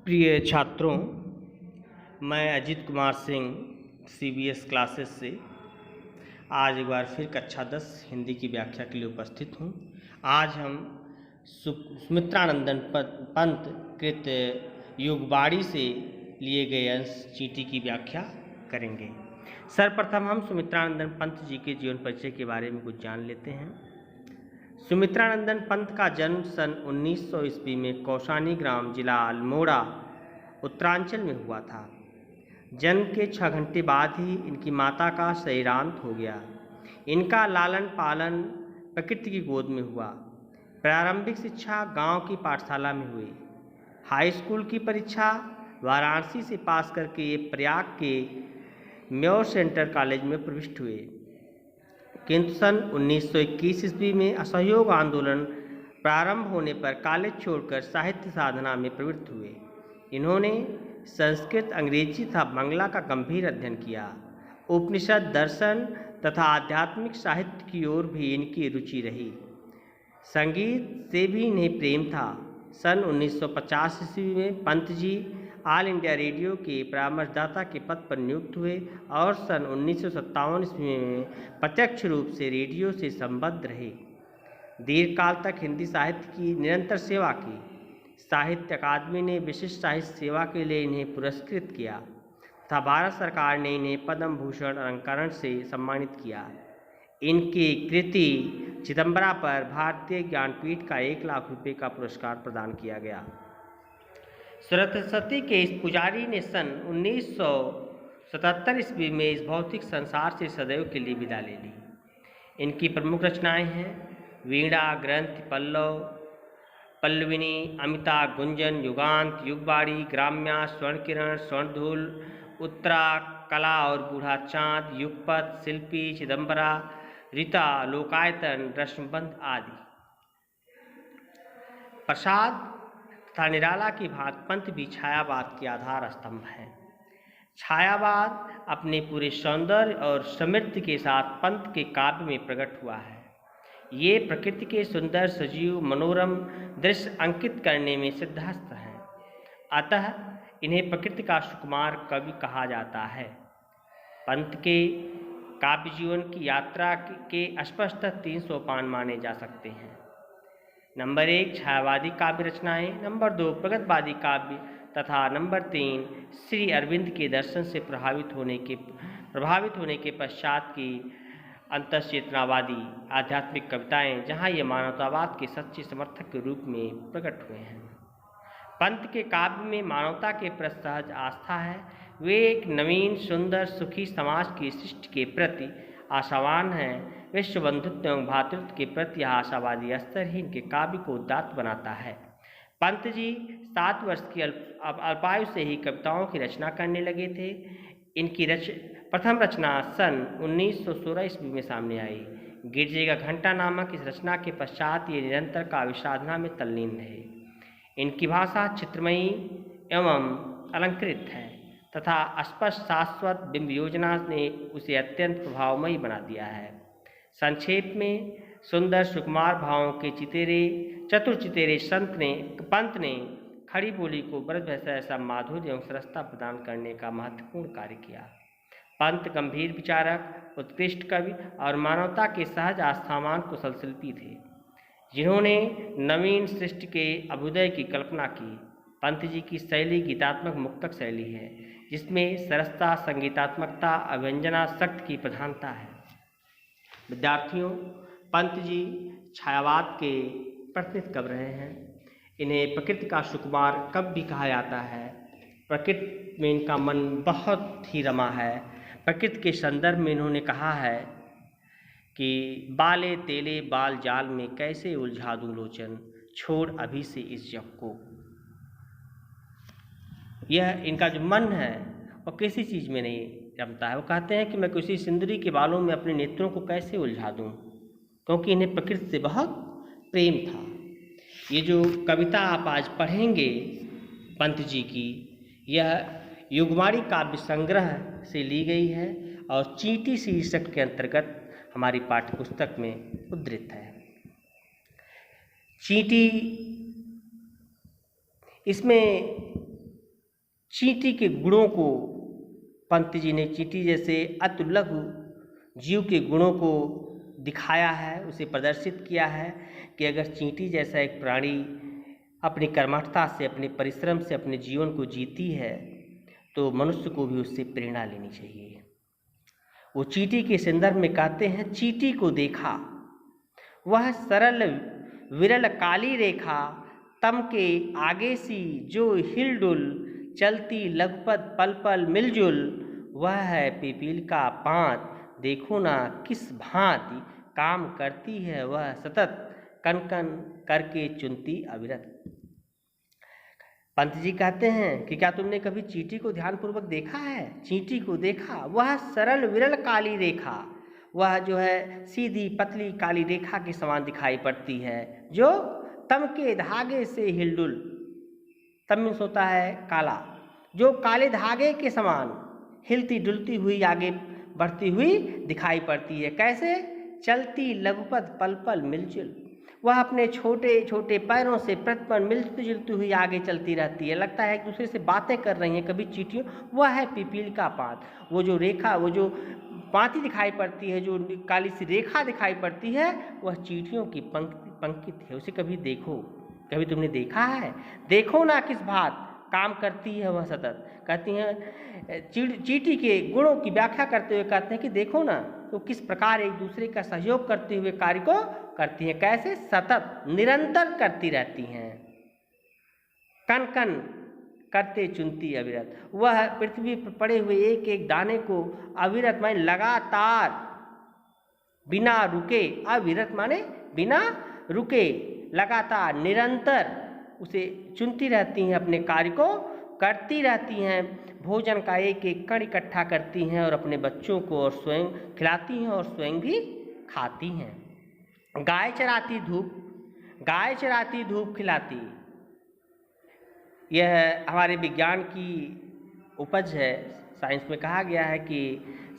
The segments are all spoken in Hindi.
प्रिय छात्रों, मैं अजीत कुमार सिंह CBS क्लासेस से आज एक बार फिर कक्षा 10 हिंदी की व्याख्या के लिए उपस्थित हूँ। आज हम सुमित्रानंदन पंत कृत युगबाड़ी से लिए गए अंश चींटी की व्याख्या करेंगे। सर्वप्रथम हम सुमित्रानंदन पंत जी के जीवन परिचय के बारे में कुछ जान लेते हैं। सुमित्रानंदन पंत का जन्म सन 1900 ईस्वी में कौसानी ग्राम जिला अल्मोड़ा उत्तरांचल में हुआ था। जन्म के 6 घंटे बाद ही इनकी माता का शरीरांत हो गया। इनका लालन पालन प्रकृति की गोद में हुआ। प्रारंभिक शिक्षा गांव की पाठशाला में हुई। हाई स्कूल की परीक्षा वाराणसी से पास करके ये प्रयाग के म्योर सेंटर कॉलेज में प्रविष्ट हुए, किंतु सन 1921 ईस्वी में असहयोग आंदोलन प्रारंभ होने पर कॉलेज छोड़कर साहित्य साधना में प्रवृत्त हुए। इन्होंने संस्कृत, अंग्रेजी तथा बांग्ला का गंभीर अध्ययन किया। उपनिषद, दर्शन तथा आध्यात्मिक साहित्य की ओर भी इनकी रुचि रही। संगीत से भी इन्हें प्रेम था। सन 1950 ईस्वी में Pant ji all India radio के परामर्शदाता के पद पर नियुक्त हुए और सन 1957 ईस्वी में प्रत्यक्ष रूप से रेडियो से संबद्ध रहे। दीर्घकाल तक हिंदी साहित्य की निरंतर सेवा की। साहित्य अकादमी ने विशिष्ट साहित्य सेवा के लिए इन्हें पुरस्कृत किया तथा भारत सरकार ने इन्हें पद्म भूषण अलंकरण से सम्मानित किया। इनकी कृति चिदंबरा पर भारतीय ज्ञानपीठ का 1 लाख रुपये का पुरस्कार प्रदान किया गया। सरस्वती के इस पुजारी ने सन 1977 ईस्वी में इस भौतिक संसार से सदैव के लिए विदा ले ली। इनकी प्रमुख रचनाएं हैं वीणा, ग्रंथ, पल्लव, पल्लविनी, अमिता, गुंजन, युगांत, युगबाड़ी, ग्राम्या, स्वर्णकिरण, स्वर्णधूल, उत्तरा, कला और बूढ़ा चांद, युगपत, शिल्पी, चिदंबरा, रीता, लोकायतन, रश्मबंध आदि। प्रसाद तथा निराला की भांति पंत भी छायावाद के आधार स्तंभ हैं। छायावाद अपने पूरे सौंदर्य और समृद्धि के साथ पंत के काव्य में प्रकट हुआ है। ये प्रकृति के सुंदर, सजीव, मनोरम दृश्य अंकित करने में सिद्धहस्त हैं। अतः इन्हें प्रकृति का सुकुमार कवि कहा जाता है। पंत के काव्य जीवन की यात्रा के स्पष्ट 3 सोपान माने जा सकते हैं। नंबर 1 छायावादी काव्य रचनाएं, नंबर 2 प्रगतवादी काव्य तथा नंबर 3 श्री अरविंद के दर्शन से प्रभावित होने के पश्चात की अंतश्चेतनावादी आध्यात्मिक कविताएं, जहां ये मानवतावाद के सच्चे समर्थक के रूप में प्रकट हुए हैं। पंत के काव्य में मानवता के प्रति सहज आस्था है। वे एक नवीन, सुंदर, सुखी समाज की सृष्टि के प्रति आशावान हैं। विश्व बंधुत्व एवं भातृत्व के प्रति यह आशावादी स्तर ही इनके काव्य को उदात्त बनाता है। पंत जी 7 वर्ष की अल्पायु से ही कविताओं की रचना करने लगे थे। इनकी प्रथम रचना सन 1916 ईस्वी में सामने आई। गिरजे का घंटा नामक इस रचना के पश्चात ये निरंतर काव्य साधना में तल्लीन रहे। इनकी भाषा चित्रमयी एवं अलंकृत है तथा स्पष्ट शाश्वत बिंब योजना ने उसे अत्यंत प्रभावमयी बना दिया है। संक्षेप में सुंदर सुकुमार भावों के चतुर चितेरे पंत ने खड़ी बोली को ब्रज भाषा ऐसा माधुर्य एवं सरसता प्रदान करने का महत्वपूर्ण कार्य किया। पंत गंभीर विचारक, उत्कृष्ट कवि और मानवता के सहज आस्थावान कुशल शिल्पी थे, जिन्होंने नवीन सृष्टि के अभ्युदय की कल्पना की। पंत जी की शैली गीतात्मक मुक्तक शैली है, जिसमें सरसता, संगीतात्मकता, अभिव्यंजना शक्ति की प्रधानता है। विद्यार्थियों, पंत जी छायावाद के प्रतिनिधि कवि रहे हैं। इन्हें प्रकृति का सुकुमार कवि भी कहा जाता है। प्रकृति में इनका मन बहुत ही रमा है। प्रकृति के संदर्भ में इन्होंने कहा है कि बाले तेले बाल जाल में कैसे उलझा दूं लोचन, छोड़ अभी से इस जग को। यह इनका जो मन है वो किसी चीज़ में नहीं रमता है। वो कहते हैं कि मैं किसी सुंदरी के बालों में अपने नेत्रों को कैसे उलझा दूं, क्योंकि इन्हें प्रकृति से बहुत प्रेम था। ये जो कविता आप आज पढ़ेंगे पंत जी की, यह युगबाड़ी काव्य संग्रह से ली गई है और चींटी शीर्षक के अंतर्गत हमारी पाठ्यपुस्तक में उद्धृत है। चींटी, इसमें चींटी के गुणों को पंत जी ने चींटी जैसे अतुलघ जीव के गुणों को दिखाया है, उसे प्रदर्शित किया है कि अगर चींटी जैसा एक प्राणी अपनी कर्मठता से, अपने परिश्रम से अपने जीवन को जीती है तो मनुष्य को भी उससे प्रेरणा लेनी चाहिए। वो चींटी के संदर्भ में कहते हैं, चींटी को देखा वह सरल विरल काली रेखा, तम के आगे सी जो हिलडुल, चलती लगपत पल पल मिलजुल, वह है पिपील का पात, देखो ना किस भांति काम करती है वह सतत, कन कन करके चुनती अविरत। पंत जी कहते हैं कि क्या तुमने कभी चींटी को ध्यानपूर्वक देखा है? चींटी को देखा, वह सरल विरल काली रेखा, वह जो है सीधी पतली काली रेखा के समान दिखाई पड़ती है, जो तम के धागे से हिलडुल, तम मीन्स होता है काला, जो काले धागे के समान हिलती डुलती हुई आगे बढ़ती हुई दिखाई पड़ती है। कैसे? चलती लघुपद पल पल मिलजुल, वह अपने छोटे छोटे पैरों से प्रतिपल मिलती जुलती हुई आगे चलती रहती है, लगता है एक दूसरे से बातें कर रही हैं। कभी चींटियों, वह है पिपील का पात, वो जो रेखा, वो जो पाती दिखाई पड़ती है, जो काली सी रेखा दिखाई पड़ती है, वह चींटियों की पंक्ति है। उसे कभी देखो, कभी तुमने देखा है? देखो ना किस भांति काम करती है वह सतत। कहती हैं चींटी के गुणों की व्याख्या करते हुए कहते हैं कि देखो ना तो किस प्रकार एक दूसरे का सहयोग करते हुए कार्य को करती हैं। कैसे? सतत निरंतर करती रहती हैं, कन कन करते चुनती अविरत। वह पृथ्वी पर पड़े हुए एक एक दाने को अविरत माने लगातार, बिना रुके, अविरत माने बिना रुके, लगातार निरंतर उसे चुनती रहती हैं, अपने कार्य को करती रहती हैं। भोजन का एक एक कण इकट्ठा करती हैं और अपने बच्चों को और स्वयं खिलाती हैं और स्वयं भी खाती हैं। गाय चराती धूप, गाय चराती धूप खिलाती, यह हमारे विज्ञान की उपज है। साइंस में कहा गया है कि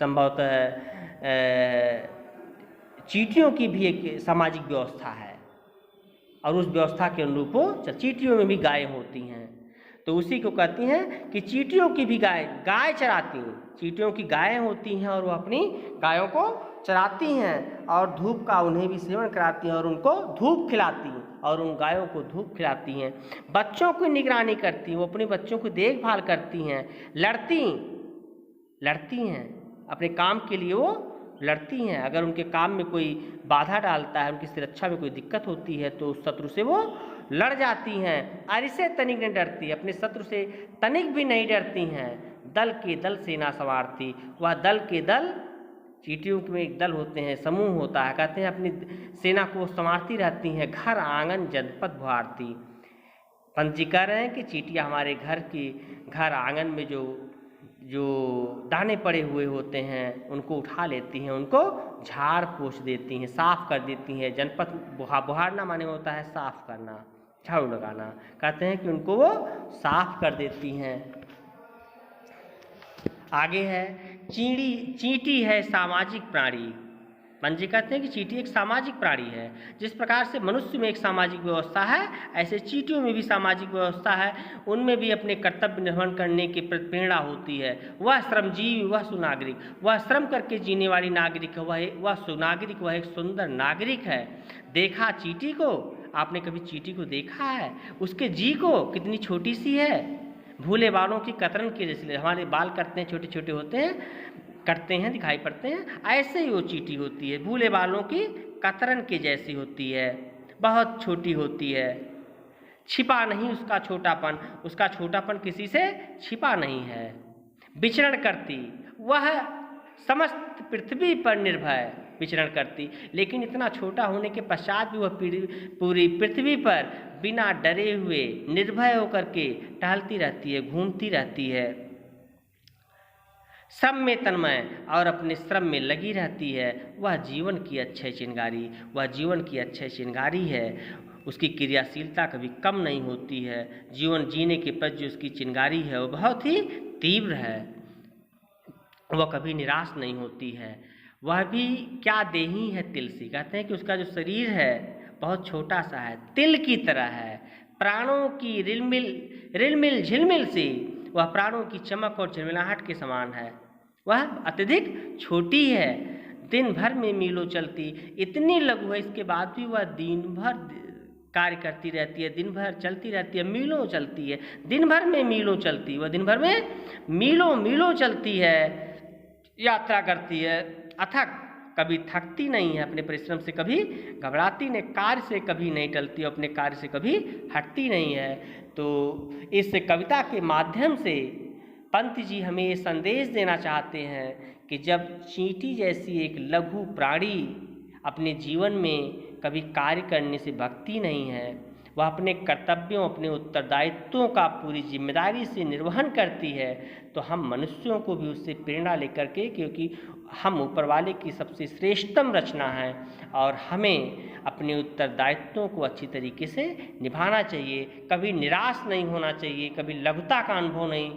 संभवतः चींटियों की भी एक सामाजिक व्यवस्था है और उस व्यवस्था के अनुरूप वो चींटियों में भी गायें होती हैं, तो उसी को कहती हैं कि चींटियों की भी गाय चराती हैं। चींटियों की गायें होती हैं और वो अपनी गायों को चराती हैं और धूप का उन्हें भी सेवन कराती हैं और उनको धूप खिलाती हैं और उन गायों को धूप खिलाती हैं। बच्चों की निगरानी करती हैं, वो अपने बच्चों की देखभाल करती हैं, लड़ती हैं अपने काम के लिए, वो लड़ती हैं। अगर उनके काम में कोई बाधा डालता है, उनकी सुरक्षा में कोई दिक्कत होती है तो उस शत्रु से वो लड़ जाती हैं। अरिसे तनिक नहीं डरती, अपने शत्रु से तनिक भी नहीं डरती हैं। दल के दल सेना संवारती, वह दल के दल, चींटियों में एक दल होते हैं, समूह होता है, कहते हैं अपनी सेना को संवारती रहती हैं। घर आंगन जनपद बुहारती, पंत जी कह रहे हैं कि चींटियाँ हमारे घर आंगन में जो दाने पड़े हुए होते हैं उनको उठा लेती हैं, उनको झाड़ पोंछ देती हैं, साफ कर देती हैं। जनपद बुहारना माने होता है साफ करना, झाड़ू लगाना, कहते हैं कि उनको वो साफ कर देती हैं। आगे है चींटी है सामाजिक प्राणी। पंत जी कहते हैं कि चींटी एक सामाजिक प्राणी है। जिस प्रकार से मनुष्य में एक सामाजिक व्यवस्था है, ऐसे चींटियों में भी सामाजिक व्यवस्था है। उनमें भी अपने कर्तव्य निर्वहन करने की प्रेरणा होती है। वह श्रमजीवी, वह सुनागरिक, वह श्रम करके जीने वाली नागरिक है, वह सुनागरिक, वह एक सुंदर नागरिक है। देखा चींटी को, आपने कभी चींटी को देखा है? उसके जी को कितनी छोटी सी है, भूले बालों की कतरन के जैसे हमारे बाल करते हैं, छोटे छोटे होते हैं, कटते हैं, दिखाई पड़ते हैं, ऐसे ही वो चींटी होती है, भूले बालों की कतरन के जैसी होती है, बहुत छोटी होती है। छिपा नहीं उसका छोटापन, उसका छोटापन किसी से छिपा नहीं है। विचरण करती, वह समस्त पृथ्वी पर निर्भय विचरण करती, लेकिन इतना छोटा होने के पश्चात भी वह पूरी पृथ्वी पर बिना डरे हुए निर्भय होकर के टहलती रहती है, घूमती रहती है। श्रम में तन्मय और अपने श्रम में लगी रहती है। वह जीवन की अक्षय चिंगारी, वह जीवन की अक्षय चिंगारी है। उसकी क्रियाशीलता कभी कम नहीं होती है। जीवन जीने के प्रति जो उसकी चिंगारी है वो बहुत ही तीव्र है। वह कभी निराश नहीं होती है। वह भी क्या देही है तिल सी, कहते हैं कि उसका जो शरीर है बहुत छोटा सा है, तिल की तरह है। प्राणों की रिलमिल झिलमिल सी वह प्राणों की चमक और झिलमिलाहट के समान है। वह अत्यधिक छोटी है, दिन भर में मीलों चलती, इतनी लघु है, इसके बाद भी वह दिन भर कार्य करती रहती है, दिन भर चलती रहती है, मीलों चलती है, दिन भर में मीलों चलती है, वह दिन भर में मीलों मीलों चलती है, यात्रा करती है, अथक, कभी थकती नहीं है, अपने परिश्रम से कभी घबराती नहीं, कार्य से कभी नहीं टलती, अपने कार्य से कभी हटती नहीं है। तो इस कविता के माध्यम से पंत जी हमें ये संदेश देना चाहते हैं कि जब चींटी जैसी एक लघु प्राणी अपने जीवन में कभी कार्य करने से भक्ति नहीं है, वह अपने कर्तव्यों, अपने उत्तरदायित्वों का पूरी जिम्मेदारी से निर्वहन करती है, तो हम मनुष्यों को भी उससे प्रेरणा लेकर के, क्योंकि हम ऊपर वाले की सबसे श्रेष्ठतम रचना है और हमें अपने उत्तरदायित्वों को अच्छी तरीके से निभाना चाहिए, कभी निराश नहीं होना चाहिए, कभी लघुता का अनुभव नहीं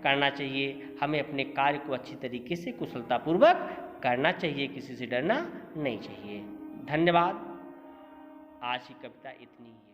करना चाहिए, हमें अपने कार्य को अच्छी तरीके से कुशलतापूर्वक करना चाहिए, किसी से डरना नहीं चाहिए। धन्यवाद। आज की कविता इतनी ही है।